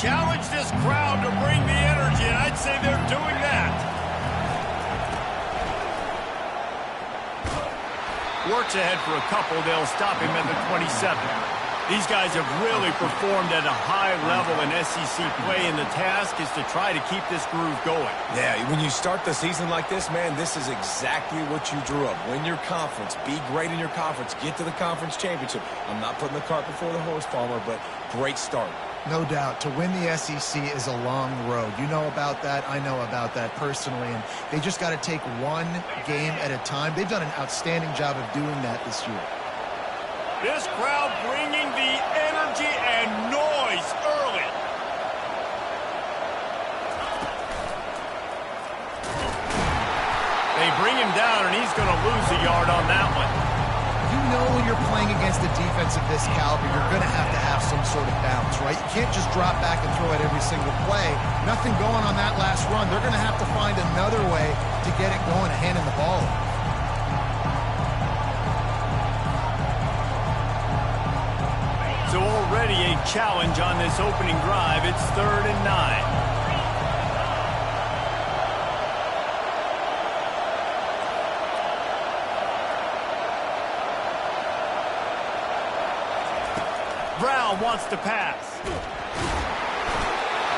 challenge this crowd to bring the energy, and I'd say they're doing that. Works ahead for a couple. They'll stop him at the 27. These guys have really performed at a high level in SEC play, and the task is to try to keep this groove going. Yeah, when you start the season like this, man, this is exactly what you drew up. Win your conference, be great in your conference, get to the conference championship. I'm not putting the cart before the horse, Palmer, but great start. No doubt. To win the SEC is a long road. You know about that. I know about that personally. And they just got to take one game at a time. They've done an outstanding job of doing that this year. This crowd bringing the energy and noise early. They bring him down, and he's going to lose a yard on that one. You know when you're playing against a defense of this caliber, you're going to have some sort of balance, right? You can't just drop back and throw it every single play. Nothing going on that last run. They're going to have to find another way to get it going and handing the ball off. So already a challenge on this opening drive. It's 3rd and 9. Brown wants to pass.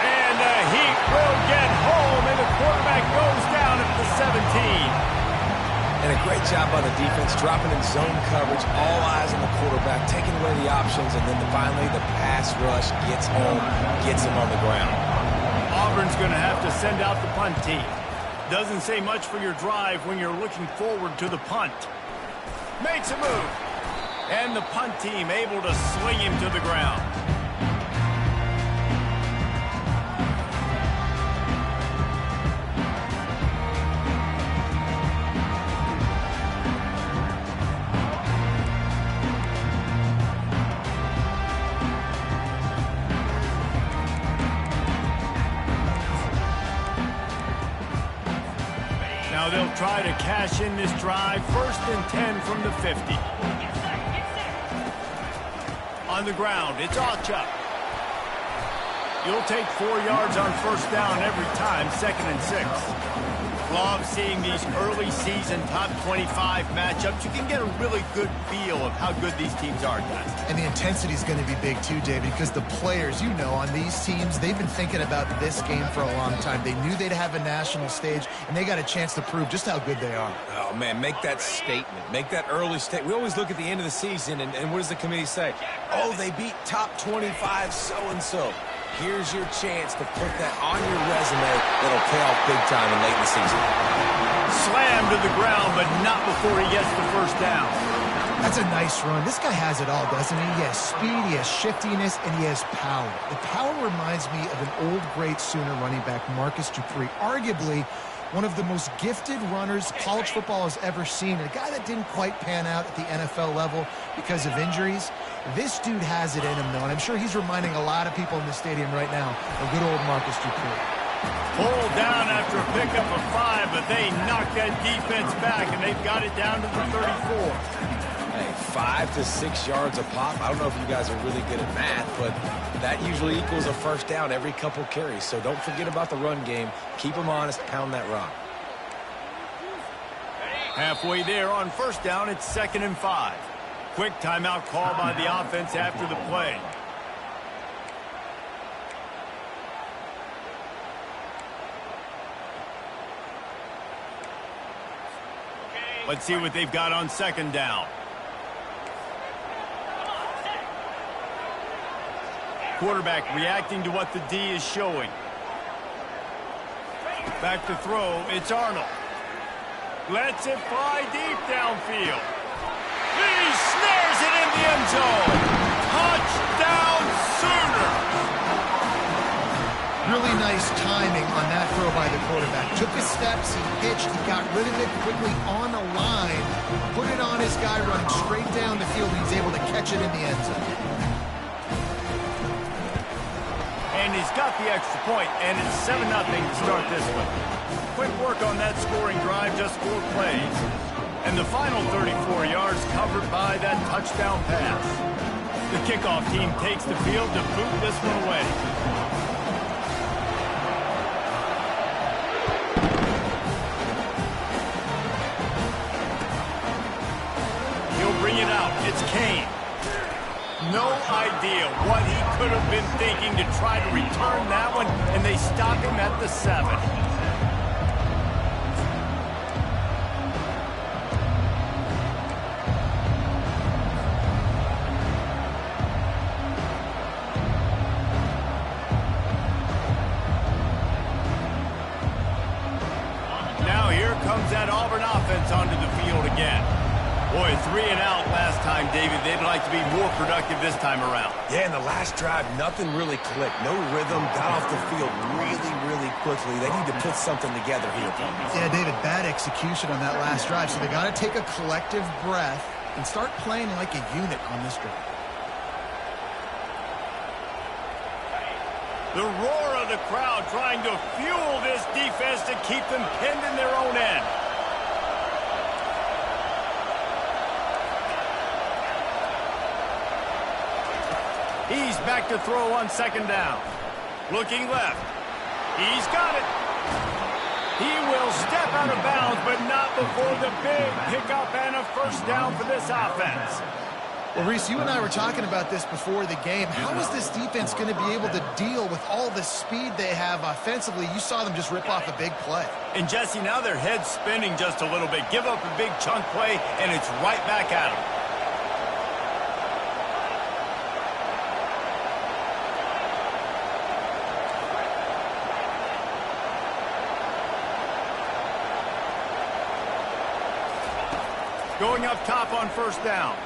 And the Heat will get home, and the quarterback goes down at the 17. And a great job by the defense, dropping in zone coverage, all eyes on the quarterback, taking away the options, and then finally the pass rush gets home, gets him on the ground. Auburn's going to have to send out the punt team. Doesn't say much for your drive when you're looking forward to the punt. Makes a move. And the punt team able to sling him to the ground. Now they'll try to cash in this drive. 1st and 10 from the 50. On the ground, it's Aucha. You'll take 4 yards on 1st down every time, 2nd and 6. Love seeing these early season top 25 matchups. You can get a really good feel of how good these teams are, guys. And the intensity is going to be big too, David, because the players, you know, on these teams, they've been thinking about this game for a long time. They knew they'd have a national stage, and they got a chance to prove just how good they are. Oh, man, make that statement. Make that early statement. We always look at the end of the season, and what does the committee say? Oh, they beat top 25 so-and-so. Here's your chance to put that on your resume that'll pay off big time in late in the season. Slammed to the ground, but not before he gets the 1st down. That's a nice run. This guy has it all, doesn't he? He has speed, he has shiftiness, and he has power. The power reminds me of an old, great Sooner running back, Marcus Dupree, arguably one of the most gifted runners college football has ever seen, and a guy that didn't quite pan out at the NFL level because of injuries. This dude has it in him, though, and I'm sure he's reminding a lot of people in the stadium right now of good old Marcus Dupree. Pulled down after a pickup of 5, but they knocked that defense back, and they've got it down to the 34. Hey, 5 to 6 yards a pop. I don't know if you guys are really good at math, but that usually equals a 1st down every couple carries. So don't forget about the run game. Keep them honest. Pound that rock. Halfway there on 1st down, it's 2nd and 5. Quick timeout call by the offense after the play. Let's see what they've got on 2nd down. Quarterback reacting to what the D is showing. Back to throw, it's Arnold. Lets it fly deep downfield. He snares it in the end zone. Touchdown Sooners! Really nice timing on that throw by the quarterback. Took his steps, he pitched, he got rid of it quickly on the line, put it on his guy running straight down the field, and he's able to catch it in the end zone. And he's got the extra point, and it's 7-0 to start this one. Quick work on that scoring drive, just 4 plays. And the final 34 yards covered by that touchdown pass. The kickoff team takes the field to boot this one away. idea what he could have been thinking to try to return that one, and they stop him at the 7. Now here comes that Auburn offense onto the field again. Boy, 3 and out last time, David. They'd like to be more productive this time around. Yeah, in the last drive, nothing really clicked. No rhythm, got off the field really quickly. They need to put something together here, Tony. Yeah, David, bad execution on that last drive, so they got to take a collective breath and start playing like a unit on this drive. The roar of the crowd trying to fuel this defense to keep them pinned in their own end. He's back to throw on 2nd down. Looking left. He's got it. He will step out of bounds, but not before the big pickup and a 1st down for this offense. Well, Reese, you and I were talking about this before the game. How is this defense going to be able to deal with all the speed they have offensively? You saw them just rip off a big play. And, Jesse, now their head's spinning just a little bit. Give up a big chunk play, and it's right back at them. Going up top on 1st down.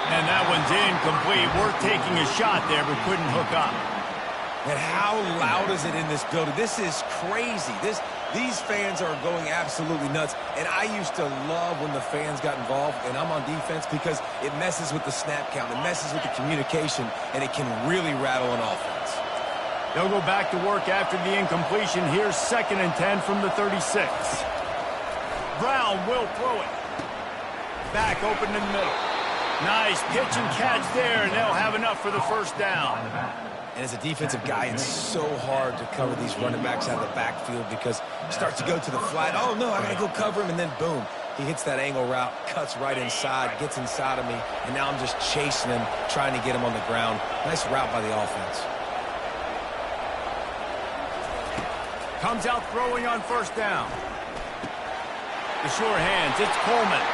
And that one's incomplete. Worth taking a shot there, but couldn't hook up. And how loud is it in this building? This is crazy. These fans are going absolutely nuts. And I used to love when the fans got involved, and I'm on defense, because it messes with the snap count. It messes with the communication, and it can really rattle an offense. They'll go back to work after the incompletion. Here's 2nd and 10 from the 36. Brown will throw it. Back open in the middle. Nice pitch and catch there, and they'll have enough for the 1st down. And as a defensive guy, it's so hard to cover these running backs out of the backfield, because he starts to go to the flat. Oh, no, I got to go cover him, and then boom. He hits that angle route, cuts right inside, gets inside of me, and now I'm just chasing him, trying to get him on the ground. Nice route by the offense. Comes out throwing on 1st down. The sure hands, it's Coleman.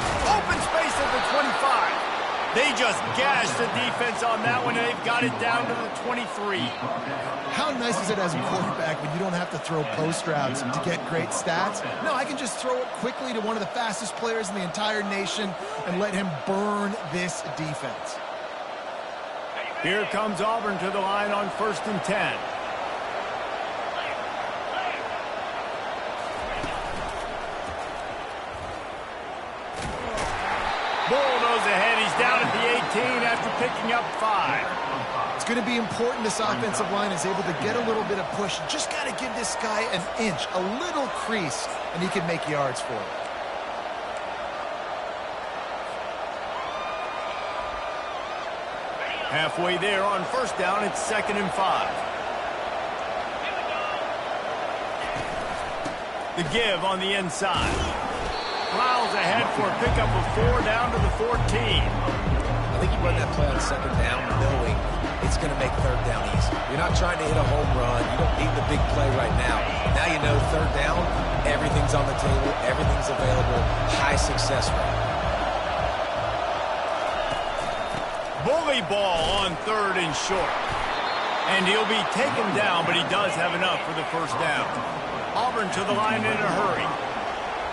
Open space at the 25. They just gashed the defense on that one, and they've got it down to the 23. How nice is it as a quarterback when you don't have to throw post routes to get great stats? No, I can just throw it quickly to one of the fastest players in the entire nation and let him burn this defense. Here comes Auburn to the line on 1st and 10. Bulldoze ahead. He's down at the 18 after picking up 5. It's going to be important this offensive line is able to get a little bit of push. Just got to give this guy an inch, a little crease, and he can make yards for it. Halfway there on 1st down, it's 2nd and 5. The give on the inside. Plows ahead for a pickup of 4 down to the 14. I think you run that play on 2nd down knowing it's going to make 3rd down easy. You're not trying to hit a home run. You don't need the big play right now. Now you know 3rd down, everything's on the table, everything's available, high success rate. Bully ball on 3rd and short. And he'll be taken down, but he does have enough for the 1st down. Auburn to the line in a hurry.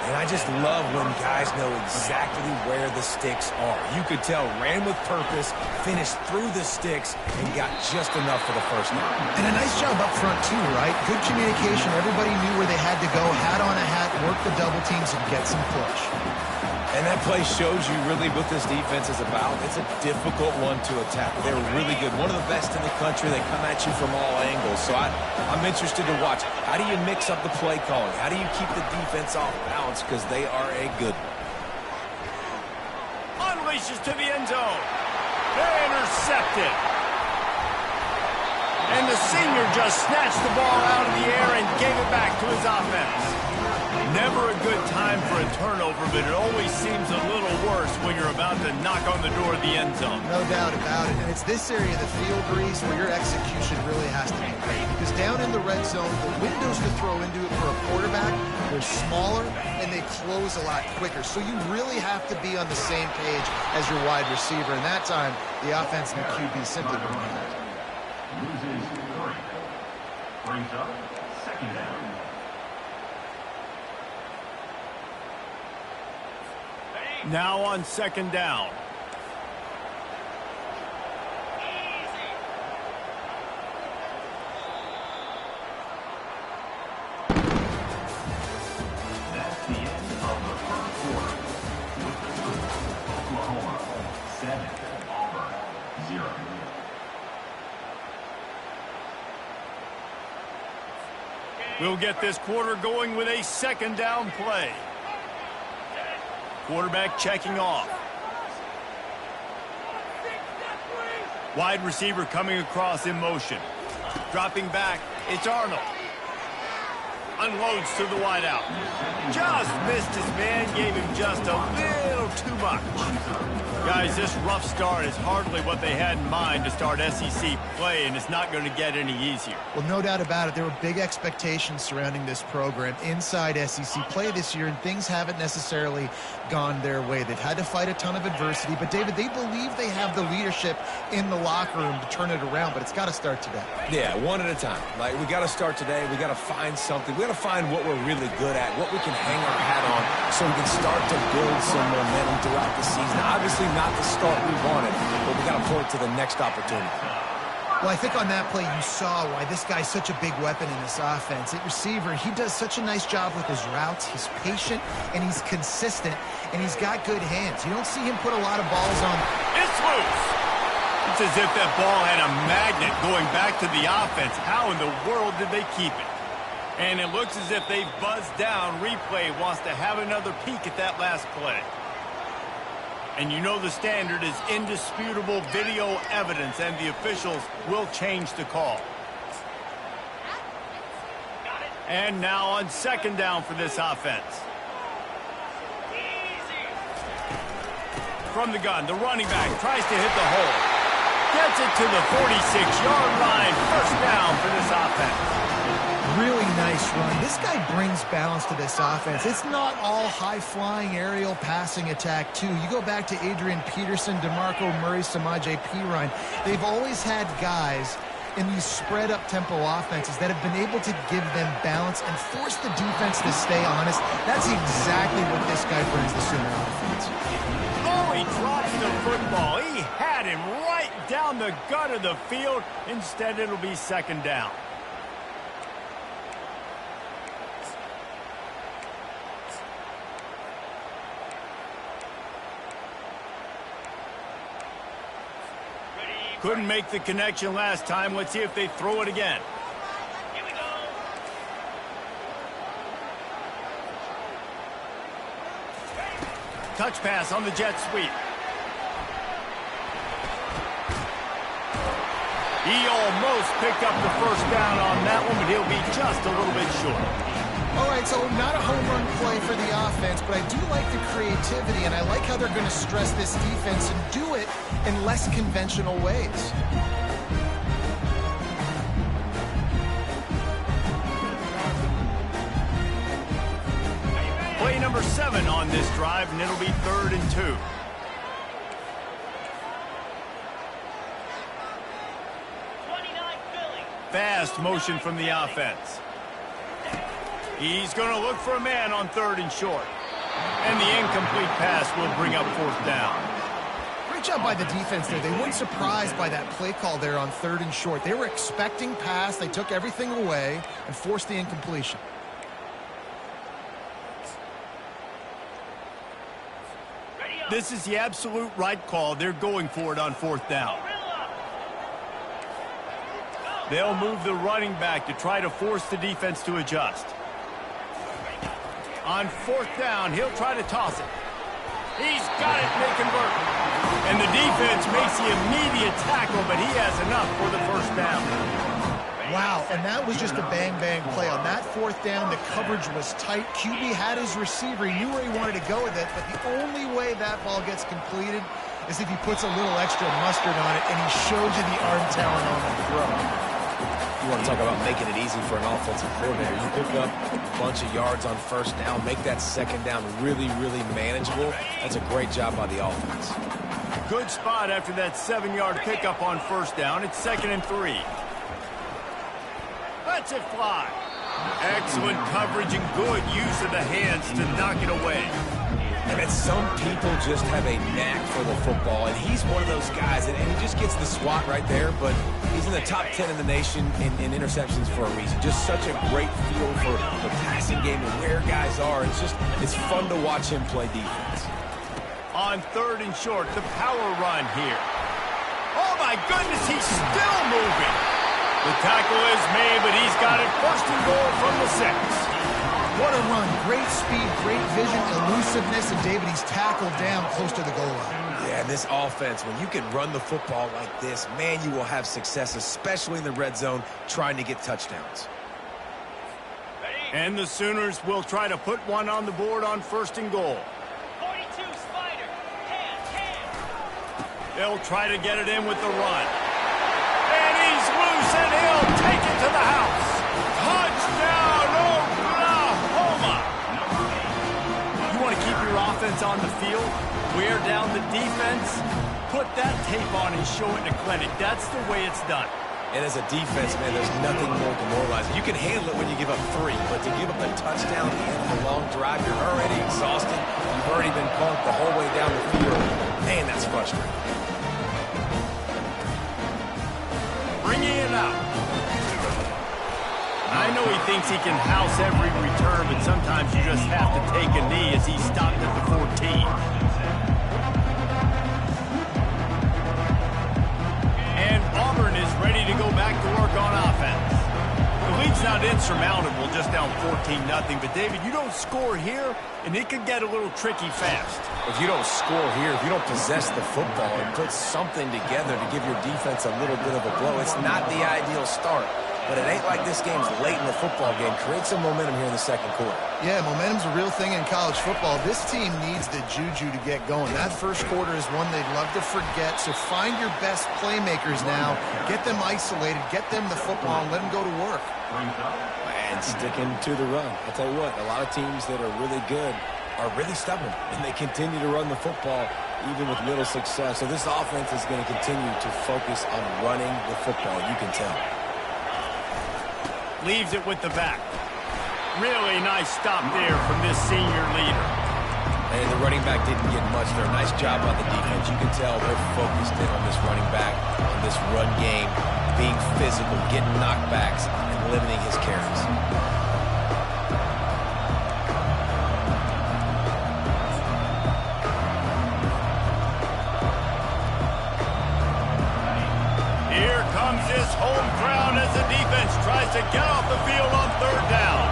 And I just love when guys know exactly where the sticks are. You could tell, ran with purpose, finished through the sticks, and got just enough for the 1st down. And a nice job up front, too, right? Good communication. Everybody knew where they had to go, hat on a hat, work the double teams, and get some push. And that play shows you really what this defense is about. It's a difficult one to attack. They're really good. One of the best in the country. They come at you from all angles. So I'm interested to watch. How do you mix up the play calling? How do you keep the defense off balance? Because they are a good one. Unleashes to the end zone. They're intercepted. And the senior just snatched the ball out of the air and gave it back to his offense. Never a good time for a turnover, but it always seems a little worse when you're about to knock on the door of the end zone. No doubt about it. And it's this area of the field, Reese, where your execution really has to be great. Because down in the red zone, the windows to throw into it for a quarterback, they're smaller and they close a lot quicker. So you really have to be on the same page as your wide receiver. And that time, the offense and the QB simply don't have it. Loses 3. Brings up second down. Now on second down. That's the end of the first quarter. With the score, Oklahoma 7, Auburn 0. We'll get this quarter going with a second down play. Quarterback checking off. Wide receiver coming across in motion. Dropping back, it's Arnold. Unloads to the wideout. Just missed his man, gave him just a little too much. Guys, this rough start is hardly what they had in mind to start SEC play, and it's not going to get any easier. Well, no doubt about it. There were big expectations surrounding this program inside SEC play this year, and things haven't necessarily gone their way. They've had to fight a ton of adversity, but, David, they believe they have the leadership in the locker room to turn it around, but it's got to start today. Yeah, one at a time. Like, we got to start today. We got to find something. We got to find what we're really good at, what we can hang our hat on so we can start to build some momentum throughout the season. Obviously not the start we wanted, but we got to point to the next opportunity. Well, I think on that play you saw why this guy's such a big weapon in this offense. At receiver, he does such a nice job with his routes. He's patient, and he's consistent, and he's got good hands. You don't see him put a lot of balls on. It's loose. It's as if that ball had a magnet going back to the offense. How in the world did they keep it? And it looks as if they've buzzed down. Replay wants to have another peek at that last play. And you know the standard is indisputable video evidence, and the officials will change the call. And now on second down for this offense. From the gun, the running back tries to hit the hole. Gets it to the 46-yard line. First down for this offense. Really nice run. This guy brings balance to this offense. It's not all high-flying aerial passing attack, too. You go back to Adrian Peterson, DeMarco Murray, Samaje Perine. They've always had guys in these spread-up tempo offenses that have been able to give them balance and force the defense to stay honest. That's exactly what this guy brings the Sooner offense. Oh, he drops the football. He had him right down the gut of the field. Instead, it'll be second down. Couldn't make the connection last time. Let's see if they throw it again. Here we go. Touch pass on the jet sweep. He almost picked up the first down on that one, but he'll be just a little bit short. All right, so not a home run play for the offense, but I do like the creativity, and I like how they're going to stress this defense and do it in less conventional ways. Play number 7 on this drive, and it'll be 3rd and 2. Fast motion from the offense. He's going to look for a man on 3rd and short. And the incomplete pass will bring up 4th down. Great job by the defense there. They weren't surprised by that play call there on 3rd and short. They were expecting pass. They took everything away and forced the incompletion. This is the absolute right call. They're going for it on 4th down. They'll move the running back to try to force the defense to adjust. On 4th down, he'll try to toss it. He's got it, they convert. And the defense makes the immediate tackle, but he has enough for the first down. Wow, and that was just a bang-bang play. On that fourth down, the coverage was tight. QB had his receiver. He knew where he wanted to go with it, but the only way that ball gets completed is if he puts a little extra mustard on it, and he shows you the arm talent on the throw. You want to talk about making it easy for an offensive coordinator. You pick up a bunch of yards on first down, make that second down really, really manageable. That's a great job by the offense. Good spot after that 7-yard pickup on first down. It's 2nd and 3. Lets it fly. Excellent coverage and good use of the hands to knock it away. And some people just have a knack for the football, and he's one of those guys, and he just gets the swat right there, but he's in the top 10 in the nation in interceptions for a reason. Just such a great feel for the passing game and where guys are. It's fun to watch him play defense. On 3rd and short, the power run here. Oh, my goodness, he's still moving. The tackle is made, but he's got it 1st and goal from the 6. What a run. Great speed, great vision, elusiveness, and David, he's tackled down close to the goal line. Yeah, this offense, when you can run the football like this, man, you will have success, especially in the red zone, trying to get touchdowns. And the Sooners will try to put one on the board on 1st and goal. 42, Spider. They'll try to get it in with the run. And he's loose, and he'll take it to the house. Touchdown, Oklahoma! You want to keep your offense on the field, wear down the defense, put that tape on and show it in a clinic. That's the way it's done. And as a defense, man, there's nothing more demoralizing. You can handle it when you give up 3, but to give up a touchdown at the end of a long drive, you're already exhausted. You've already been punked the whole way down the field. Man, that's frustrating. Bringing it out. I know he thinks he can house every return, but sometimes you just have to take a knee as he stopped at the 14. And Auburn is ready to go back to work on offense. The lead's not insurmountable, just down 14-0. But, David, you don't score here, and it could get a little tricky fast. If you don't score here, if you don't possess the football and put something together to give your defense a little bit of a blow, it's not the ideal start. But it ain't like this game's late in the football game. Create some momentum here in the 2nd quarter. Yeah, momentum's a real thing in college football. This team needs the juju to get going. That 1st quarter is one they'd love to forget. So find your best playmakers now. Get them isolated. Get them the football and let them go to work. And sticking to the run. I'll tell you what, a lot of teams that are really good are really stubborn, and they continue to run the football even with little success. So this offense is going to continue to focus on running the football. You can tell. Leaves it with the back. Really nice stop there from this senior leader. And the running back didn't get much there. Nice job on the defense. You can tell they're focused in on this running back, on this run game, being physical, getting knockbacks, and limiting his carries. Here comes his home crowd as the defense tries to get off the field on 3rd down.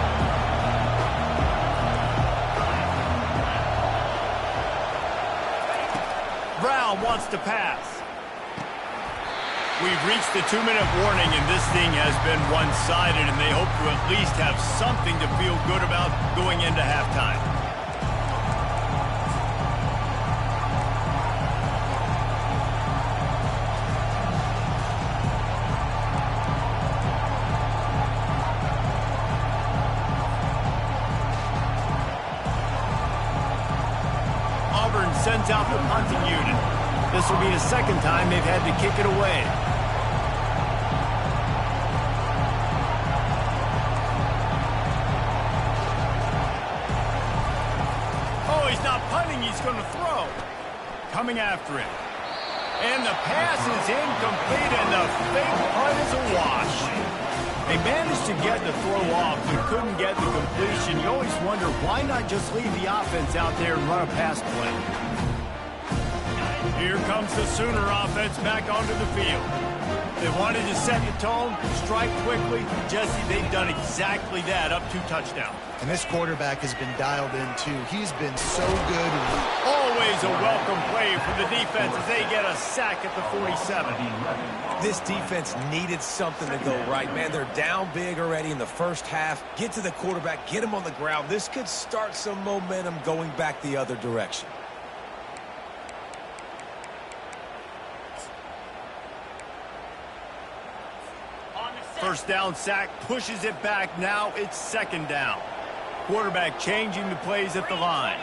Brown wants to pass. We've reached the 2-minute warning, and this thing has been one-sided, and they hope to at least have something to feel good about going into halftime. Auburn sends out the punting unit. This will be the 2nd time they've had to kick it away. Oh, he's not punting, he's going to throw. Coming after it. And the pass is incomplete, and the fake punt is a wash. They managed to get the throw off, but couldn't get the completion. You always wonder, why not just leave the offense out there and run a pass play? Here comes the Sooner offense back onto the field. The They wanted to set the tone, strike quickly. Jesse, they've done exactly that, up 2 touchdowns. And this quarterback has been dialed in, too. He's been so good. Always a welcome play for the defense as they get a sack at the 47. This defense needed something to go right, man. They're down big already in the first half. Get to the quarterback, get him on the ground. This could start some momentum going back the other direction. First down sack, pushes it back. Now it's second down. Quarterback changing the plays at the line.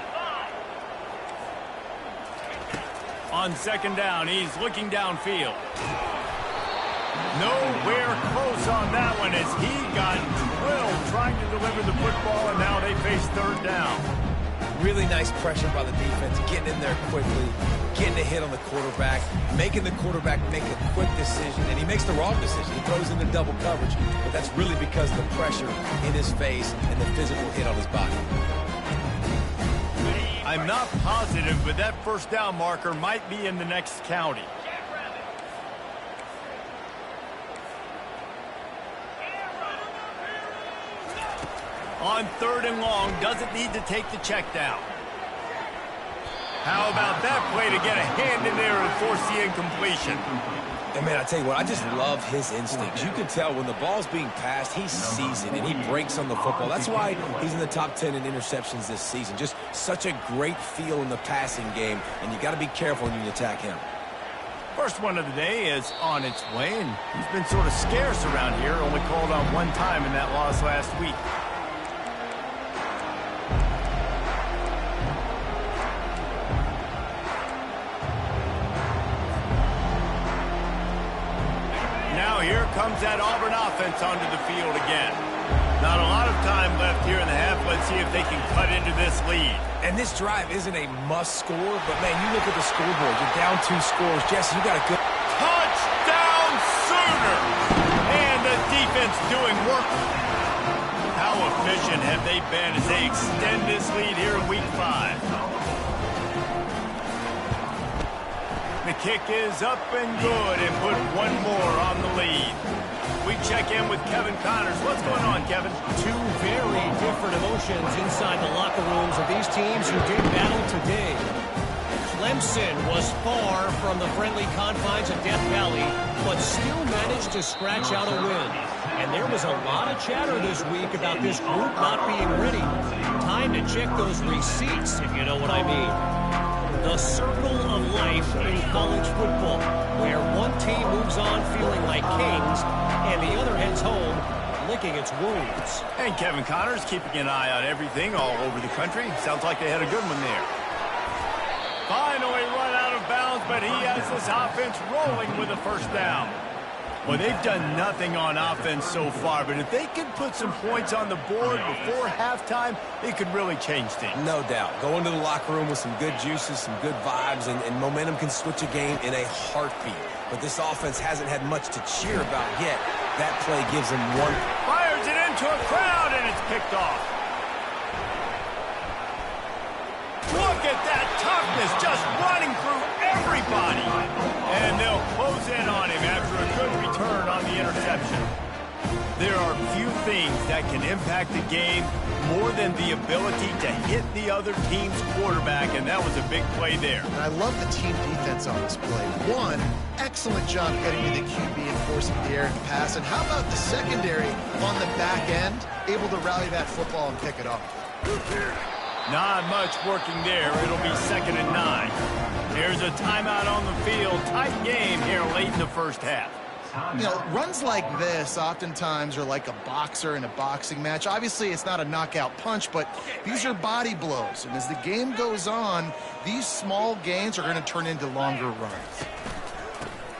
On second down, he's looking downfield. Nowhere close on that one as he got drilled trying to deliver the football, and now they face third down. Really nice pressure by the defense, getting in there quickly, getting a hit on the quarterback, making the quarterback make a quick decision, and he makes the wrong decision. He throws into double coverage, but that's really because of the pressure in his face and the physical hit on his body. I'm not positive, but that first down marker might be in the next county. On third and long, doesn't need to take the check down. How about that play to get a hand in there and force the incompletion? And, man, I tell you what, I just love his instincts. You can tell when the ball's being passed, he sees it, and he breaks on the football. That's why he's in the top 10 in interceptions this season. Just such a great feel in the passing game, and you got to be careful when you attack him. First one of the day is on its way, and he's been sort of scarce around here, only called on one time in that loss last week. Here comes that Auburn offense onto the field again. Not a lot of time left here in the half. Let's see if they can cut into this lead. And this drive isn't a must score, but, man, you look at the scoreboard. You're down 2 scores. Jesse, you got a good... Touchdown, Sooners! And the defense doing work. How efficient have they been as they extend this lead here in Week 5? The kick is up and good and put one more on the lead. We check in with Kevin Connors. What's going on, Kevin? 2 very different emotions inside the locker rooms of these teams who did battle today. Clemson was far from the friendly confines of Death Valley, but still managed to scratch out a win. And there was a lot of chatter this week about this group not being ready. Time to check those receipts, if you know what I mean. The circle of life in college football, where one team moves on feeling like kings and the other heads home licking its wounds. And Kevin Connors keeping an eye on everything all over the country. Sounds like they had a good one there. Finally run out of bounds, but he has this offense rolling with a first down. Well, they've done nothing on offense so far, but if they can put some points on the board before halftime, it could really change things. No doubt. Go into the locker room with some good juices, some good vibes, and momentum can switch a game in a heartbeat. But this offense hasn't had much to cheer about yet. That play gives them one. Fires it into a crowd, and it's picked off. Look at that toughness, just running through everybody. And they'll close in on him after a good return on the interception. There are few things that can impact the game more than the ability to hit the other team's quarterback, and that was a big play there. And I love the team defense on this play. One, excellent job getting to the QB and forcing the air and pass. And how about the secondary on the back end, able to rally that football and pick it off? Not much working there. It'll be 2nd and 9. There's a timeout on the field. Tight game here late in the first half. You know, runs like this oftentimes are like a boxer in a boxing match. Obviously, it's not a knockout punch, but these are body blows. And as the game goes on, these small gains are going to turn into longer runs.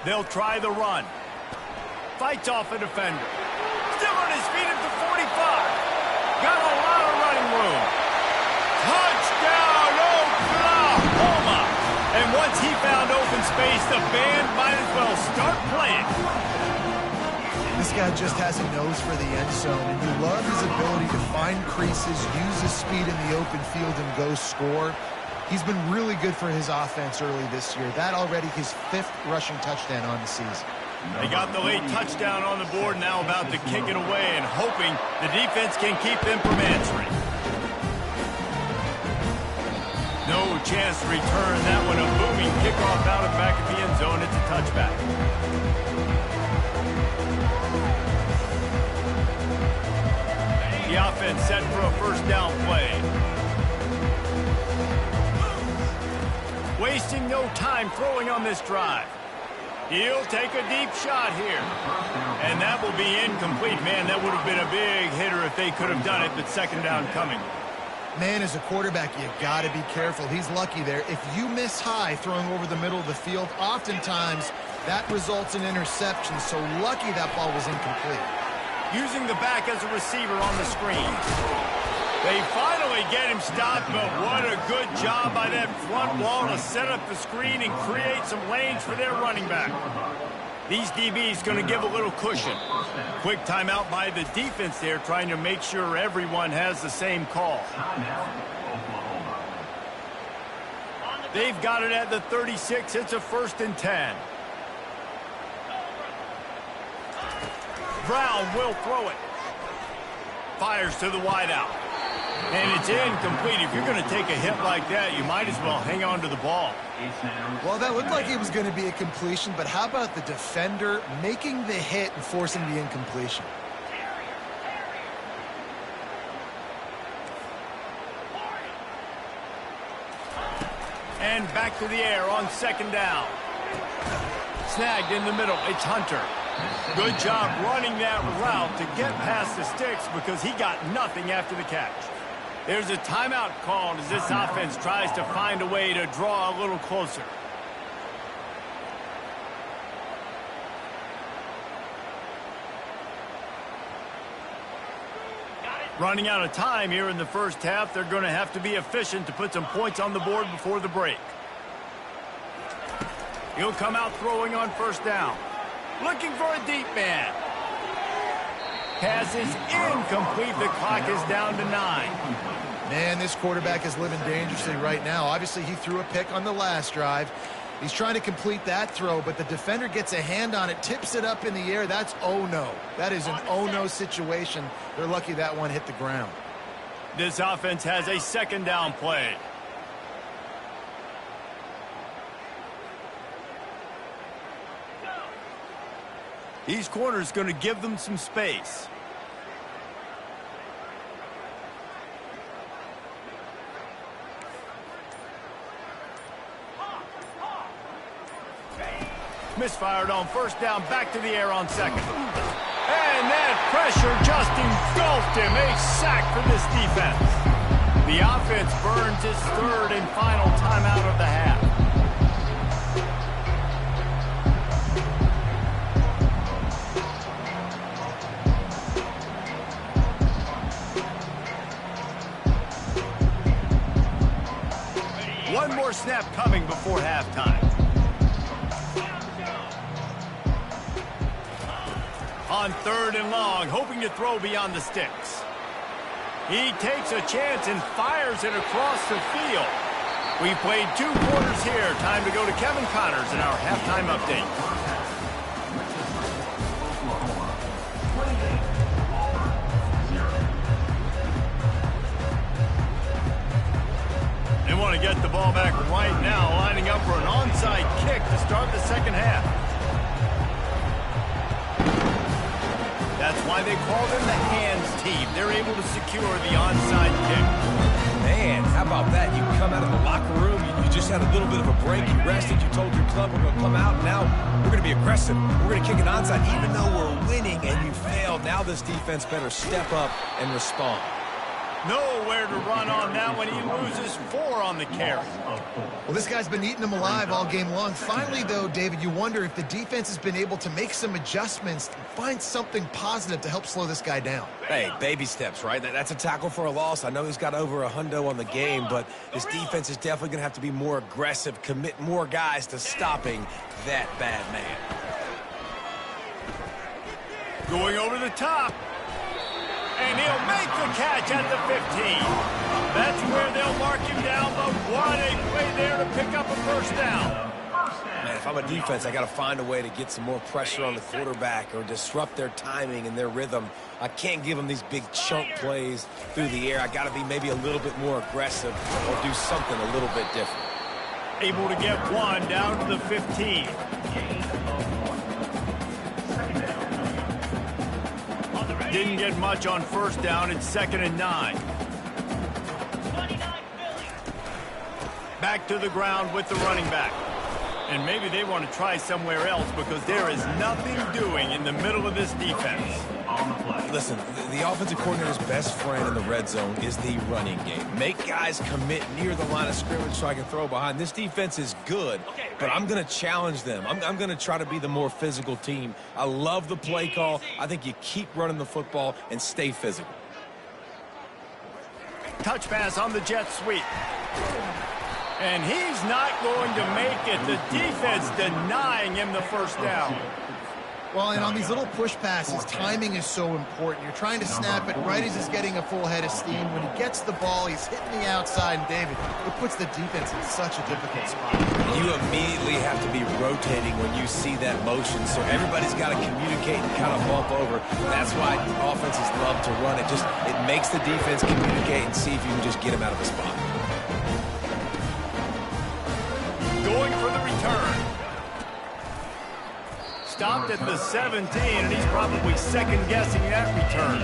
They'll try the run. Fights off a defender. Still on his feet at the 45. Got a lot of running room. Touchdown, Oklahoma! And once he found open space, the band might as well start playing. This guy just has a nose for the end zone, and you love his ability to find creases, use his speed in the open field, and go score. He's been really good for his offense early this year. That already his 5th rushing touchdown on the season. They got the late touchdown on the board, now about to kick it away and hoping the defense can keep them from answering. No chance to return that one. A booming kickoff out of the back of the end zone. It's a touchback. The offense set for a first down play. Wasting no time throwing on this drive. He'll take a deep shot here. And that will be incomplete. Man, that would have been a big hitter if they could have done it, but second down coming. Man, as a quarterback, you got to be careful. He's lucky there. If you miss high throwing over the middle of the field, oftentimes that results in interception. So lucky that ball was incomplete. Using the back as a receiver on the screen. They finally get him stopped, but what a good job by that front wall to set up the screen and create some lanes for their running back. These DBs going to give a little cushion. Quick timeout by the defense there, trying to make sure everyone has the same call. They've got it at the 36. It's a 1st and 10. Brown will throw it. Fires to the wideout. And it's incomplete. If you're going to take a hit like that, you might as well hang on to the ball. Well, that looked like it was going to be a completion, but how about the defender making the hit and forcing the incompletion? And back to the air on second down. Snagged in the middle. It's Hunter. Good job running that route to get past the sticks because he got nothing after the catch. There's a timeout called as this offense tries to find a way to draw a little closer. Running out of time here in the first half. They're going to have to be efficient to put some points on the board before the break. He'll come out throwing on first down. Looking for a deep man. Pass is incomplete. The clock is down to 9. Man, this quarterback is living dangerously right now. Obviously, he threw a pick on the last drive. He's trying to complete that throw, but the defender gets a hand on it, tips it up in the air. That's oh-no. That is an oh-no situation. They're lucky that one hit the ground. This offense has a second down play. These corners going to give them some space. Misfired on first down, back to the air on second. And that pressure just engulfed him. A sack for this defense. The offense burns its 3rd and final timeout of the half. One more snap coming before halftime. On 3rd and long, hoping to throw beyond the sticks. He takes a chance and fires it across the field. We've played 2 quarters here. Time to go to Kevin Connors in our halftime update. They want to get the ball back right now, lining up for an onside kick to start the second half. That's why they call them the hands team. They're able to secure the onside kick. Man, how about that? You come out of the locker room, you just had a little bit of a break, you rested, you told your club we're going to come out, and now we're going to be aggressive. We're going to kick an onside even though we're winning and you failed. Now this defense better step up and respond. Nowhere to run on that when he loses 4 on the carry. Well, this guy's been eating them alive all game long. Finally, though, David, you wonder if the defense has been able to make some adjustments, find something positive to help slow this guy down. Hey, baby steps, right? That's a tackle for a loss. I know he's got over $100 on the game, but this defense is definitely going to have to be more aggressive, commit more guys to stopping that bad man. Going over the top. And he'll make the catch at the 15. That's where they'll mark him down, but what a play there to pick up a first down. Man, if I'm a defense, I got to find a way to get some more pressure on the quarterback or disrupt their timing and their rhythm. I can't give them these big chunk plays through the air. I got to be maybe a little bit more aggressive or do something a little bit different. Able to get one down to the 15. Didn't get much on first down. It's 2nd and 9. Back to the ground with the running back. And maybe they want to try somewhere else because there is nothing doing in the middle of this defense. Listen, the offensive coordinator's best friend in the red zone is the running game. Make guys commit near the line of scrimmage so I can throw behind. This defense is good, but I'm going to challenge them. I'm going to try to be the more physical team. I love the play call. I think you keep running the football and stay physical. Touch pass on the jet sweep. And he's not going to make it. The defense denying him the first down. Well, and on these little push passes, timing is so important. You're trying to snap it right as he's getting a full head of steam. When he gets the ball, he's hitting the outside. And, David, it puts the defense in such a difficult spot. You immediately have to be rotating when you see that motion. So everybody's got to communicate and kind of bump over. That's why offenses love to run it. It makes the defense communicate and see if you can just get him out of the spot. Going for the return. Stopped at the 17, and he's probably second-guessing that return.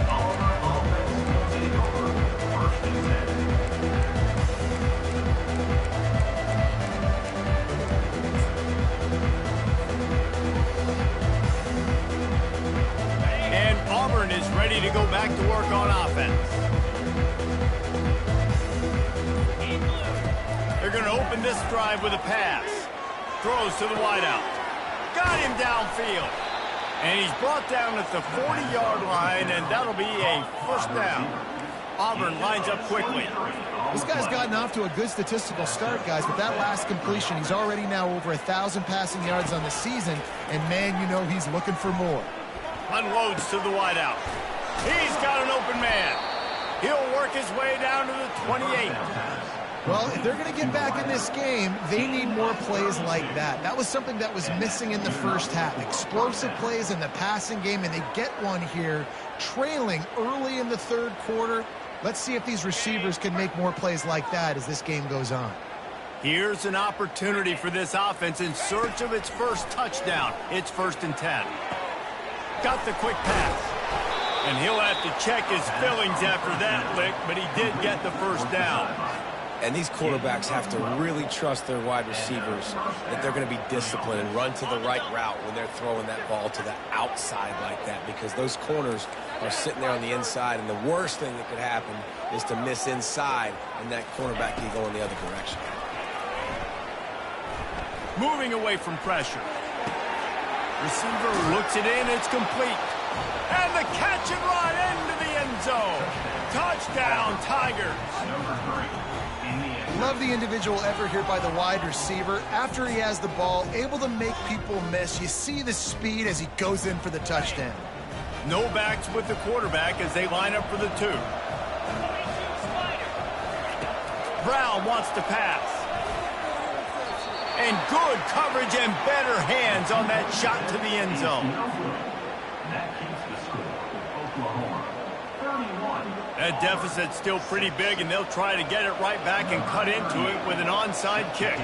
And Auburn is ready to go back to work on offense. They're going to open this drive with a pass. Throws to the wideout. Got him downfield. And he's brought down at the 40-yard line, and that'll be a first down. Auburn lines up quickly. This guy's gotten off to a good statistical start, guys, but that last completion, he's already now over 1,000 passing yards on the season, and, man, you know he's looking for more. Unloads to the wideout. He's got an open man. He'll work his way down to the 28. Well, if they're going to get back in this game, they need more plays like that. That was something that was missing in the first half. Explosive plays in the passing game, and they get one here, trailing early in the third quarter. Let's see if these receivers can make more plays like that as this game goes on. Here's an opportunity for this offense in search of its first touchdown. It's 1st and 10. Got the quick pass. And he'll have to check his fillings after that lick, but he did get the first down. And these quarterbacks have to really trust their wide receivers that they're going to be disciplined and run to the right route when they're throwing that ball to the outside like that, because those corners are sitting there on the inside, and the worst thing that could happen is to miss inside, and that cornerback can go in the other direction. Moving away from pressure. Receiver looks it in, it's complete. And the catch and run into the end zone. Touchdown, Tigers. Love the individual effort here by the wide receiver. After he has the ball, able to make people miss. You see the speed as he goes in for the touchdown. No backs with the quarterback as they line up for the 2. Brown wants to pass. And good coverage and better hands on that shot to the end zone. That keeps the score. Oklahoma 31. That deficit's still pretty big, and they'll try to get it right back and cut into it with an onside kick.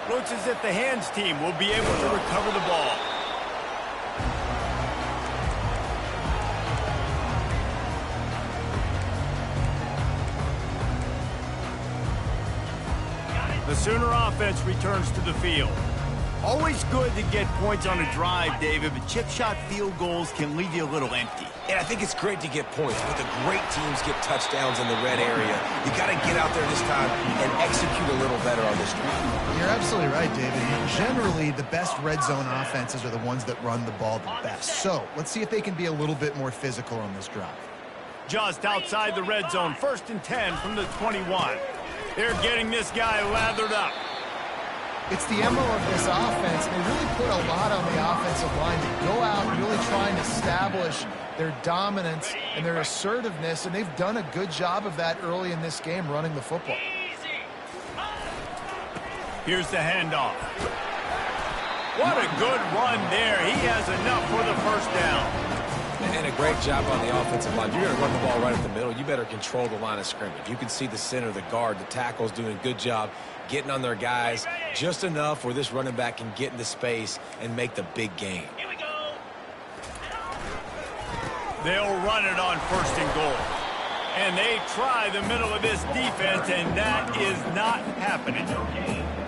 Looks as if the hands team will be able to recover the ball. The Sooner offense returns to the field. Always good to get points on a drive, David, but chip shot field goals can leave you a little empty. And I think it's great to get points, but the great teams get touchdowns in the red area. You got to get out there this time and execute a little better on this drive. You're absolutely right, David. Generally, the best red zone offenses are the ones that run the ball the best. So let's see if they can be a little bit more physical on this drive. Just outside the red zone, 1st and 10 from the 21. They're getting this guy lathered up. It's the MO of this offense. They really put a lot on the offensive line to go out and really try and establish their dominance and their assertiveness, and they've done a good job of that early in this game, running the football. Here's the handoff. What a good run there. He has enough for the first down. And a great job on the offensive line. You're going to run the ball right at the middle. You better control the line of scrimmage. You can see the center, the guard, the tackle's doing a good job getting on their guys just enough where this running back can get into space and make the big game. Here we go. They'll run it on 1st and goal. And they try the middle of this defense, and that is not happening.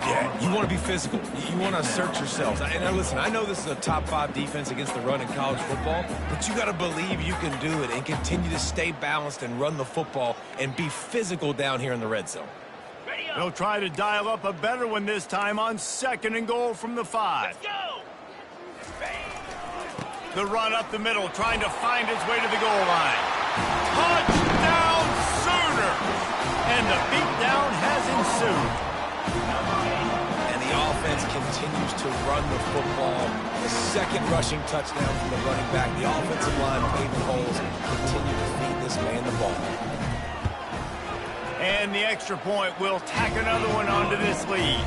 Yeah, you want to be physical. You want to assert yourselves. And now listen, I know this is a top 5 defense against the run in college football, but you got to believe you can do it and continue to stay balanced and run the football and be physical down here in the red zone. They'll try to dial up a better one this time on 2nd and goal from the 5. Let's go. The run up the middle, trying to find his way to the goal line. Touchdown Sooners! And the beatdown has ensued. And the offense continues to run the football. The 2nd rushing touchdown from the running back. The offensive line paving holes continue to feed this man the ball. And the extra point will tack another one onto this lead.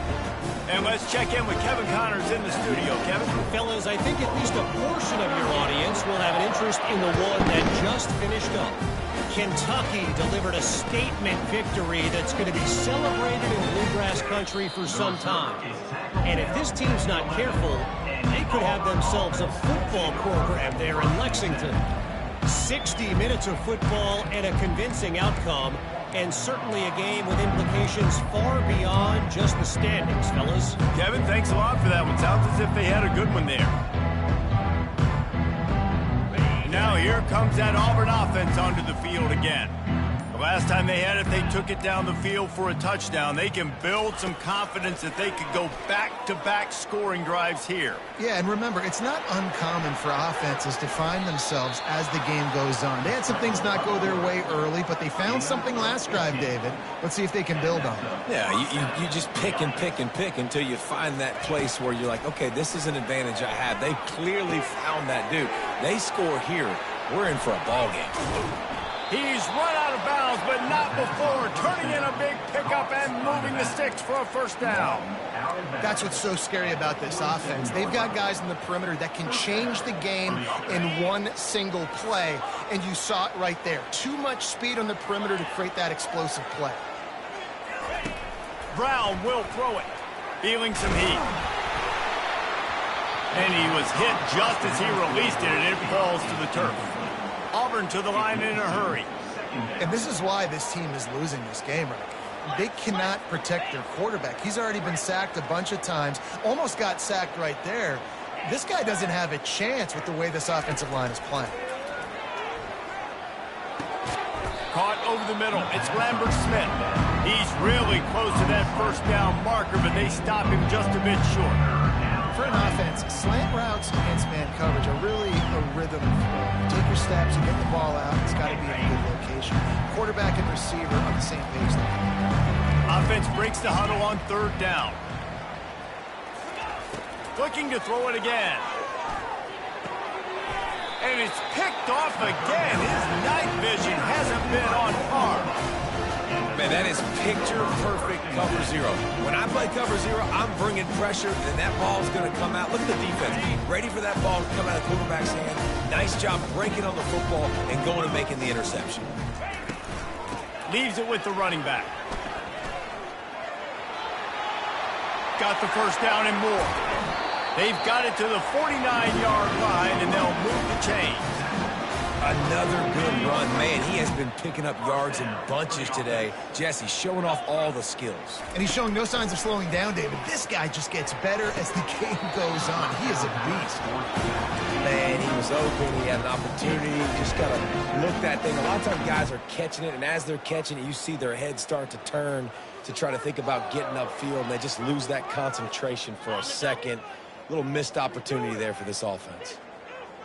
And let's check in with Kevin Connors in the studio. Kevin? Fellas, I think at least a portion of your audience will have an interest in the one that just finished up. Kentucky delivered a statement victory that's going to be celebrated in bluegrass country for some time. And if this team's not careful, they could have themselves a football program there in Lexington. 60 minutes of football and a convincing outcome, and certainly a game with implications far beyond just the standings, fellas. Kevin, thanks a lot for that one. Sounds as if they had a good one there. Now here comes that Auburn offense onto the field again. The last time they had it, they took it down the field for a touchdown. They can build some confidence that they could go back-to-back scoring drives here. Yeah, and remember, it's not uncommon for offenses to find themselves as the game goes on. They had some things not go their way early, but they found something last drive, David. Let's see if they can build on it. Yeah, you just pick and pick and pick until you find that place where you're like, okay, this is an advantage I have. They clearly found that dude. They score here. We're in for a ball game. He's run out of bounds, but not before turning in a big pickup and moving the sticks for a first down. That's what's so scary about this offense. They've got guys in the perimeter that can change the game in one single play, and you saw it right there. Too much speed on the perimeter to create that explosive play. Brown will throw it, feeling some heat. And he was hit just as he released it, and it falls to the turf. Auburn to the line in a hurry. And this is why this team is losing this game right now. They cannot protect their quarterback. He's already been sacked a bunch of times, almost got sacked right there. This guy doesn't have a chance with the way this offensive line is playing. Caught over the middle. It's Lambert Smith. He's really close to that first down marker, but they stop him just a bit short. For an offense, slant routes against man coverage are really a rhythm. You take your steps, you get the ball out. It's got to be in a good location. Quarterback and receiver on the same page. Offense breaks the huddle on 3rd down. Looking to throw it again. And it's picked off again. His night vision hasn't been on par. Man, that is picture-perfect cover zero. When I play cover zero, I'm bringing pressure, and that ball's going to come out. Look at the defense. Ready for that ball to come out of the quarterback's hand. Nice job breaking on the football and going and making the interception. Leaves it with the running back. Got the first down and more. They've got it to the 49-yard line, and they'll move the chains. Another good run. Man, he has been picking up yards in bunches today. Jesse showing off all the skills. And he's showing no signs of slowing down, David. This guy just gets better as the game goes on. He is a beast. Man, he was open. He had an opportunity. Just got to look that thing. A lot of times guys are catching it, and as they're catching it, you see their heads start to turn to try to think about getting upfield, and they just lose that concentration for a second. A little missed opportunity there for this offense.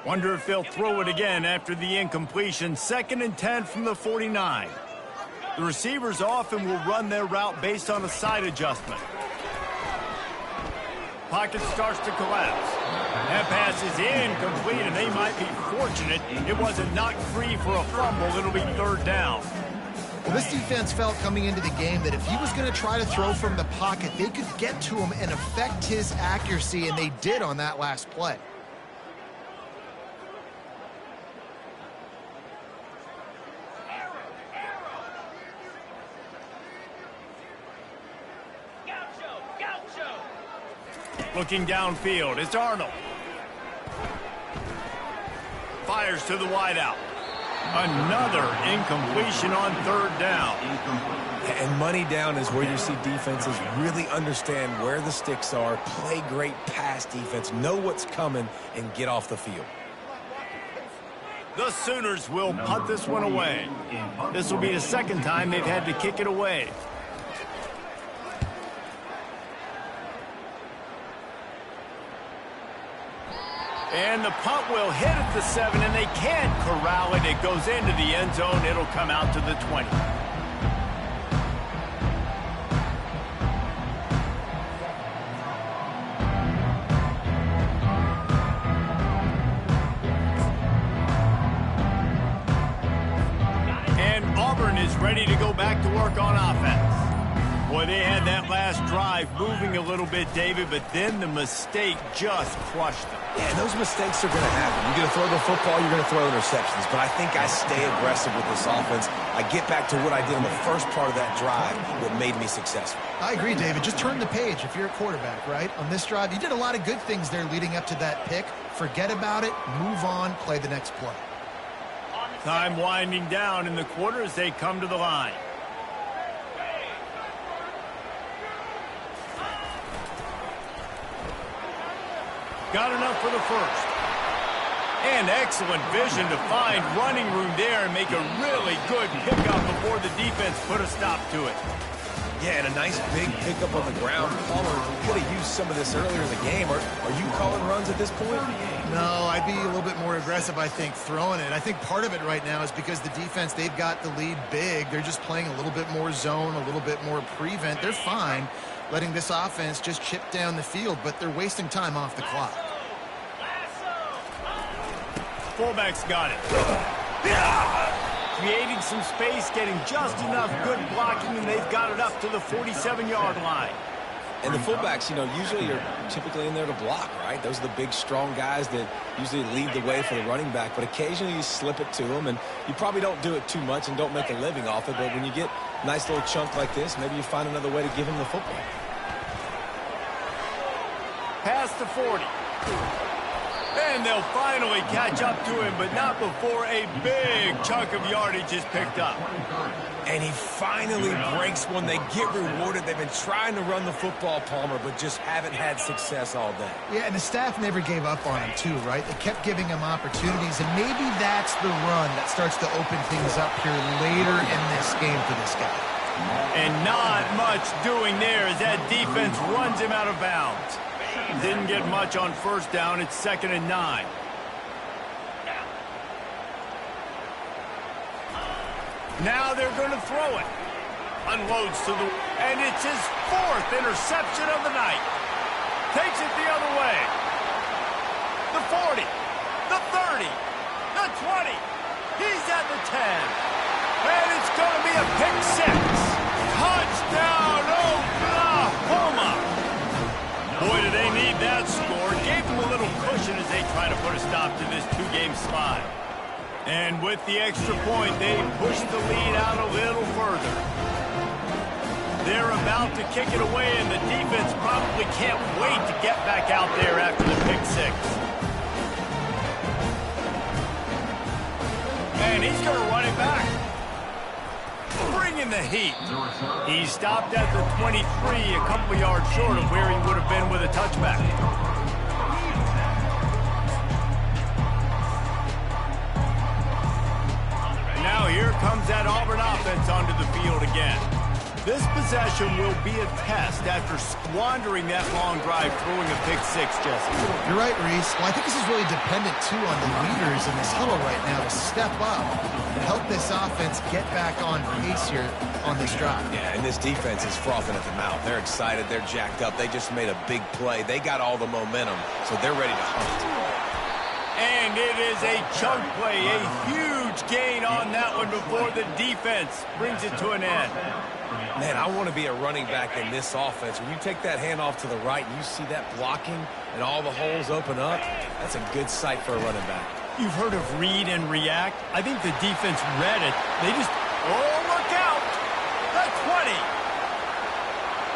Wonder if they'll throw it again after the incompletion. 2nd and 10 from the 49. The receivers often will run their route based on a side adjustment. Pocket starts to collapse. That pass is incomplete, and they might be fortunate it wasn't knocked free for a fumble. It'll be 3rd down. Well, this defense felt coming into the game that if he was going to try to throw from the pocket, they could get to him and affect his accuracy, and they did on that last play. Looking downfield, it's Arnold. Fires to the wideout. Another incompletion on third down. And money down is where you see defenses really understand where the sticks are, play great pass defense, know what's coming, and get off the field. The Sooners will punt this one away. This will be the second time they've had to kick it away. And the punt will hit at the 7, and they can't corral it. It goes into the end zone. It'll come out to the 20. And Auburn is ready to go back to work on offense. Boy, they had that last drive moving a little bit, David, but then the mistake just crushed them. Yeah, those mistakes are going to happen. You're going to throw the football, you're going to throw interceptions. But I think I stay aggressive with this offense. I get back to what I did in the first part of that drive, what made me successful. I agree, David. Just turn the page if you're a quarterback, right? On this drive, you did a lot of good things there leading up to that pick. Forget about it, move on, play the next play. Time winding down in the quarter as they come to the line. Got enough for the first. And excellent vision to find running room there and make a really good pickup before the defense put a stop to it. Yeah, and a nice big pickup on the ground. Palmer could have used some of this earlier in the game. Are you calling runs at this point? No, I'd be a little bit more aggressive, I think, throwing it. I think part of it right now is because the defense, they've got the lead big. They're just playing a little bit more zone, a little bit more prevent. They're fine letting this offense just chip down the field, but they're wasting time off the clock. Fullback's got it. Creating some space, getting just enough good blocking, and they've got it up to the 47-yard line. And the fullbacks, usually are typically in there to block, right? Those are the big, strong guys that usually lead the way for the running back. But occasionally you slip it to them, and you probably don't do it too much and don't make a living off it. But when you get a nice little chunk like this, maybe you find another way to give him the football. Past the 40. And they'll finally catch up to him, but not before a big chunk of yardage is picked up. And he finally breaks one. They get rewarded. They've been trying to run the football, Palmer, but just haven't had success all day. Yeah, and the staff never gave up on him, too, right? They kept giving him opportunities, and maybe that's the run that starts to open things up here later in this game for this guy. And not much doing there as that defense runs him out of bounds. Didn't get much on first down. It's 2nd and 9. Now they're going to throw it. Unloads to the... And it's his 4th interception of the night. Takes it the other way. The 40. The 30. The 20. He's at the 10. And it's going to be a pick 6. Touchdown, Oklahoma. Boy, do they need that score. Gave them a little cushion as they try to put a stop to this 2-game slide. And with the extra point, they push the lead out a little further. They're about to kick it away, and the defense probably can't wait to get back out there after the pick 6. And he's going to run it back. Bringing the heat. He stopped at the 23, a couple of yards short of where he would have been with a touchback. Now here comes that Auburn offense onto the field again. This possession will be a test after squandering that long drive, throwing a pick 6, Jesse. You're right, Reese. Well, I think this is really dependent, too, on the leaders in this huddle right now to step up and help this offense get back on pace here on this drive. Yeah, and this defense is frothing at the mouth. They're excited. They're jacked up. They just made a big play. They got all the momentum, so they're ready to hunt. And it is a chunk play, a huge huge gain on that one before the defense brings it to an end. Man, I want to be a running back in this offense. When you take that hand off to the right and you see that blocking and all the holes open up, that's a good sight for a running back. You've heard of read and react. I think the defense read it. They just, oh, look out. The 20.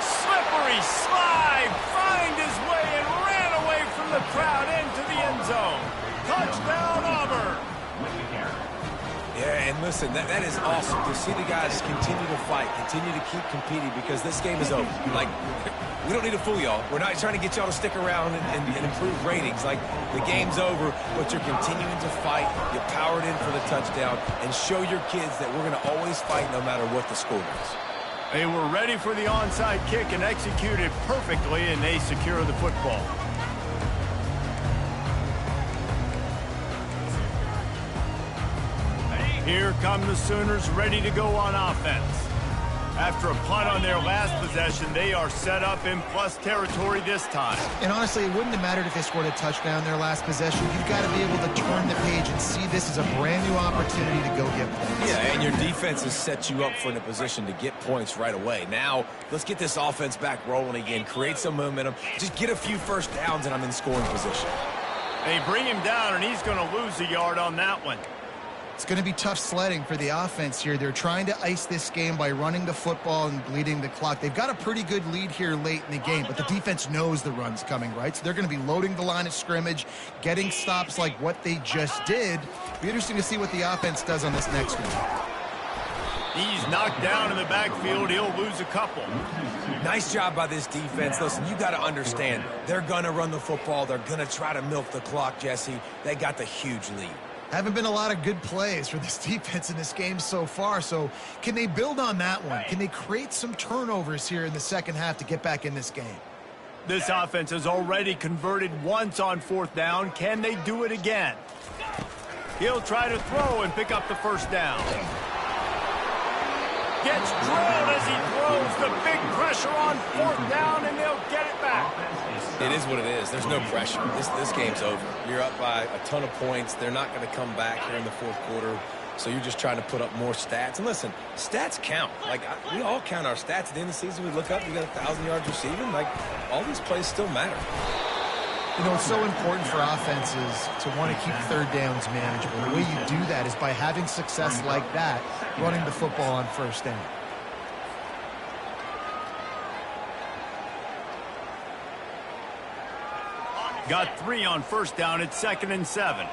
Slippery slide, find his way and ran away from the crowd into the end zone. Touchdown, Auburn. Yeah, and listen, that is awesome to see the guys continue to fight, continue to keep competing, because this game is over. Like, we don't need to fool y'all. We're not trying to get y'all to stick around and improve ratings. Like, the game's over, but you're continuing to fight. You powered in for the touchdown, and show your kids that we're going to always fight no matter what the score is. They were ready for the onside kick and executed perfectly, and they secure the football. Here come the Sooners, ready to go on offense. After a punt on their last possession, they are set up in plus territory this time. And honestly, it wouldn't have mattered if they scored a touchdown their last possession. You've got to be able to turn the page and see this as a brand new opportunity to go get points. Yeah, and your defense has set you up for in a position to get points right away. Now, let's get this offense back rolling again, create some momentum, just get a few first downs, and I'm in scoring position. They bring him down, and he's going to lose a yard on that one. It's going to be tough sledding for the offense here. They're trying to ice this game by running the football and bleeding the clock. They've got a pretty good lead here late in the game, but the defense knows the run's coming, right? So they're going to be loading the line of scrimmage, getting stops like what they just did. Be interesting to see what the offense does on this next one. He's knocked down in the backfield. He'll lose a couple. Nice job by this defense. Listen, you got to understand, they're going to run the football. They're going to try to milk the clock, Jesse. They got the huge lead. Haven't been a lot of good plays for this defense in this game so far, so can they build on that one? Can they create some turnovers here in the second half to get back in this game? This offense has already converted once on fourth down. Can they do it again? He'll try to throw and pick up the first down. Gets drilled as he throws. The big pressure on fourth down, and they'll get it back. It is what it is. There's no pressure. This game's over. You're up by a ton of points. They're not going to come back here in the fourth quarter, so you're just trying to put up more stats. And listen, stats count. Like, we all count our stats. At the end of the season, we look up, you got 1,000 yards receiving. Like, all these plays still matter. You know, it's so important for offenses to want to keep third downs manageable. The way you do that is by having success like that, running the football on first down. Got 3 on first down. It's 2nd and 7.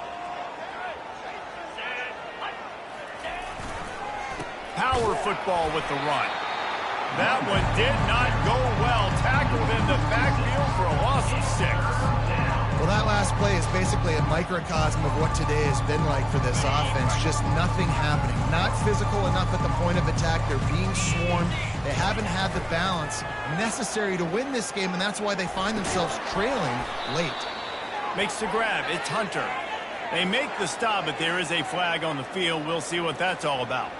Power football with the run. That one did not go well. Tackled in the backfield for a loss of 6. Well, that last play is basically a microcosm of what today has been like for this offense. Just nothing happening. Not physical enough at the point of attack. They're being swarmed. They haven't had the balance necessary to win this game, and that's why they find themselves trailing late. Makes the grab. It's Hunter. They make the stop, but there is a flag on the field. We'll see what that's all about.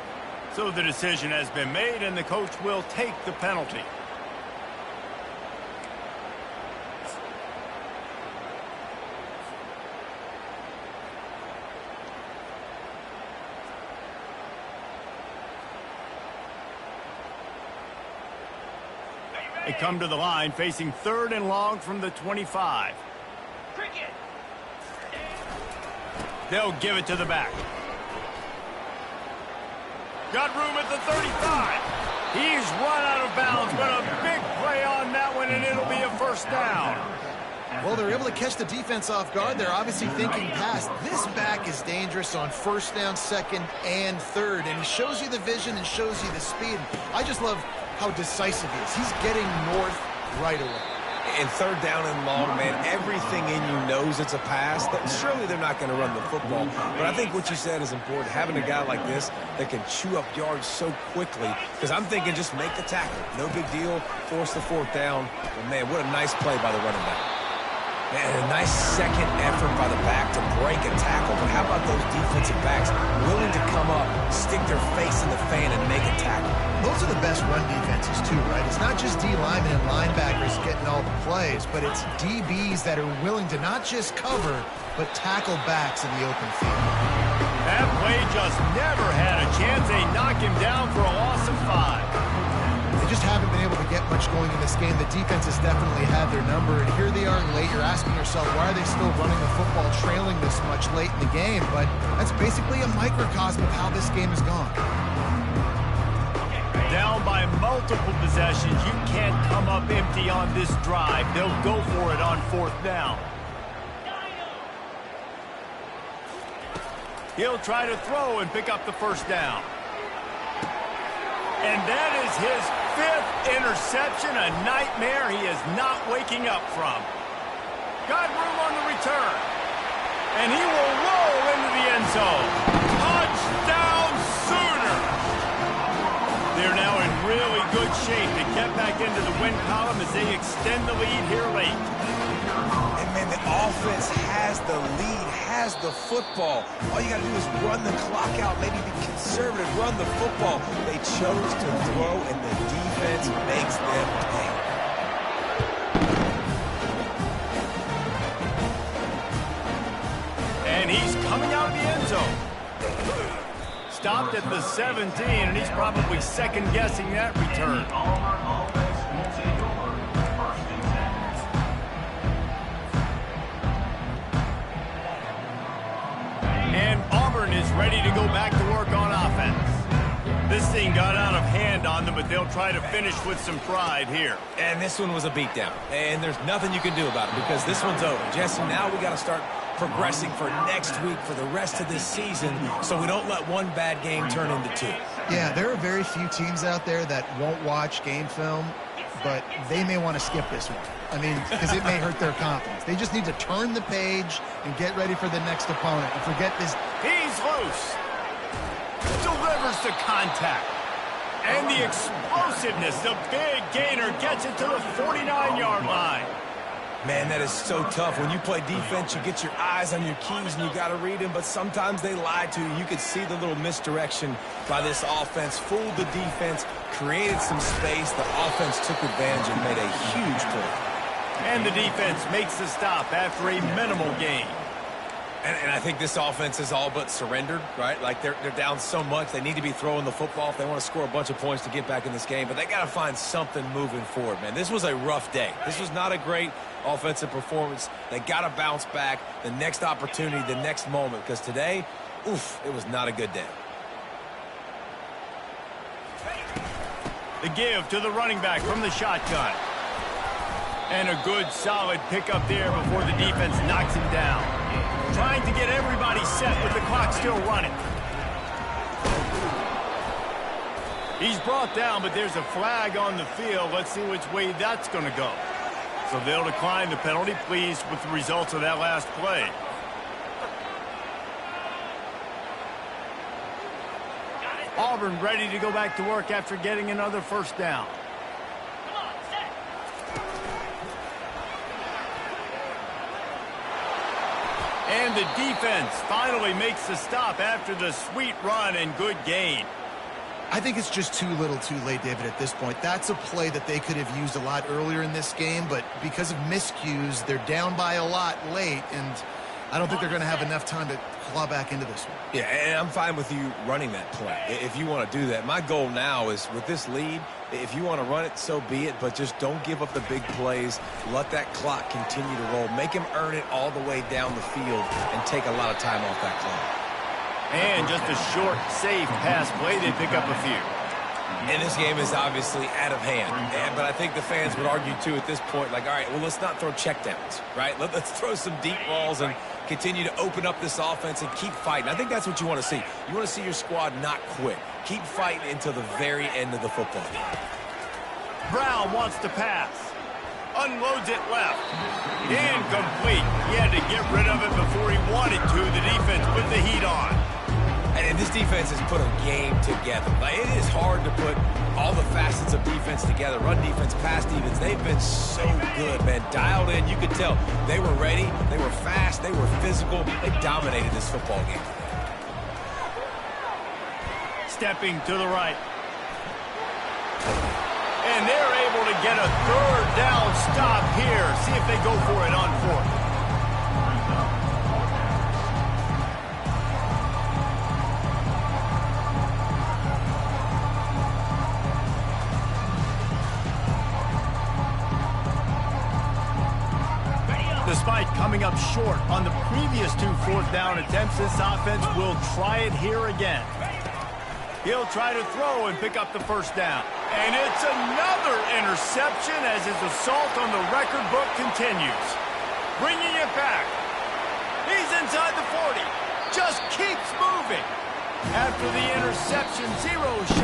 So the decision has been made, and the coach will take the penalty. They come to the line facing 3rd and long from the 25. They'll give it to the back. Got room at the 35. He's run out of bounds, but a big play on that one, and it'll be a first down. Well, they're able to catch the defense off guard. They're obviously thinking past. This back is dangerous on first down, 2nd, and 3rd, and he shows you the vision and shows you the speed. I just love how decisive he is. He's getting north right away. And 3rd down and long, man, everything in you knows it's a pass. Surely they're not going to run the football. But I think what you said is important, having a guy like this that can chew up yards so quickly. Because I'm thinking just make the tackle. No big deal. Force the 4th down. But, man, what a nice play by the running back. Man, a nice second effort by the back to break a tackle. But how about those defensive backs willing to come up, stick their face in the fan, and make a tackle? Those are the best run defenses, too, right? It's not just D linemen and linebackers getting all the plays, but it's DBs that are willing to not just cover, but tackle backs in the open field. That play just never had a chance. They knock him down for a loss of 5. They just haven't been able to get much going in this game. The defense has definitely had their number, and here they are late. You're asking yourself, why are they still running the football trailing this much late in the game? But that's basically a microcosm of how this game has gone. Down by multiple possessions, you can't come up empty on this drive. They'll go for it on 4th down. He'll try to throw and pick up the 1st down. And that is his 5th interception, a nightmare he is not waking up from. Got room on the return. And he will roll into the end zone. Touchdown Sooners! They're now in really good shape to get back into the win column as they extend the lead here late. And, man, the offense has the lead, has the football. All you got to do is run the clock out, maybe be conservative, run the football. They chose to throw, and the defense makes them pay. And he's coming out of the end zone. Stopped at the 17, and he's probably second-guessing that return. And Auburn is ready to go back to work on offense. This thing got out of hand on them, but they'll try to finish with some pride here. And this one was a beatdown, and there's nothing you can do about it because this one's over. Jesse, now we got to start progressing for next week for the rest of this season so we don't let one bad game turn into 2. Yeah, there are very few teams out there that won't watch game film, but they may want to skip this one. I mean, because it may hurt their confidence. They just need to turn the page and get ready for the next opponent and forget this. He's loose. Delivers the contact. And the explosiveness, the big gainer gets it to the 49-yard line. Man, that is so tough. When you play defense, you get your eyes on your keys and you got to read them, but sometimes they lie to you. You could see the little misdirection by this offense, fooled the defense, created some space. The offense took advantage and made a huge play. And the defense makes the stop after a minimal gain. And I think this offense is all but surrendered, right? Like they're down so much. They need to be throwing the football if they want to score a bunch of points to get back in this game. But they got to find something moving forward, man. This was a rough day. This was not a great offensive performance. They got to bounce back the next opportunity, the next moment. Because today, oof, it was not a good day. The give to the running back from the shotgun. And a good, solid pickup there before the defense knocks him down. Trying to get everybody set with the clock still running. He's brought down, but there's a flag on the field. Let's see which way that's going to go. So they'll decline the penalty, pleased with the results of that last play. Auburn ready to go back to work after getting another 1st down. And the defense finally makes the stop after the sweet run and good gain. I think it's just too little too late, David, at this point. That's a play that they could have used a lot earlier in this game, but because of miscues, they're down by a lot late, and I don't think they're going to have enough time to claw back into this one. Yeah, and I'm fine with you running that play if you want to do that. My goal now is with this lead, if you want to run it, so be it, but just don't give up the big plays. Let that clock continue to roll. Make him earn it all the way down the field and take a lot of time off that clock. And just a short, safe pass play. They pick up a few. And this game is obviously out of hand. But I think the fans would argue, too, at this point, like, all right, well, let's not throw checkdowns, right? Let's throw some deep balls and continue to open up this offense and keep fighting. I think that's what you want to see. You want to see your squad not quit. Keep fighting until the very end of the football game. Brown wants to pass. Unloads it left. Incomplete. He had to get rid of it before he wanted to. The defense put the heat on. And this defense has put a game together. Like, it is hard to put all the facets of defense together. Run defense, pass defense. They've been so good, man. Dialed in. You could tell they were ready. They were fast. They were physical. They dominated this football game. Stepping to the right. And they're able to get a 3rd down stop here. See if they go for it on 4th. coming up short on the previous 2 fourth-down attempts. This offense will try it here again. He'll try to throw and pick up the first down. And it's another interception as his assault on the record book continues. Bringing it back. He's inside the 40. Just keeps moving. After the interception, 0 shot.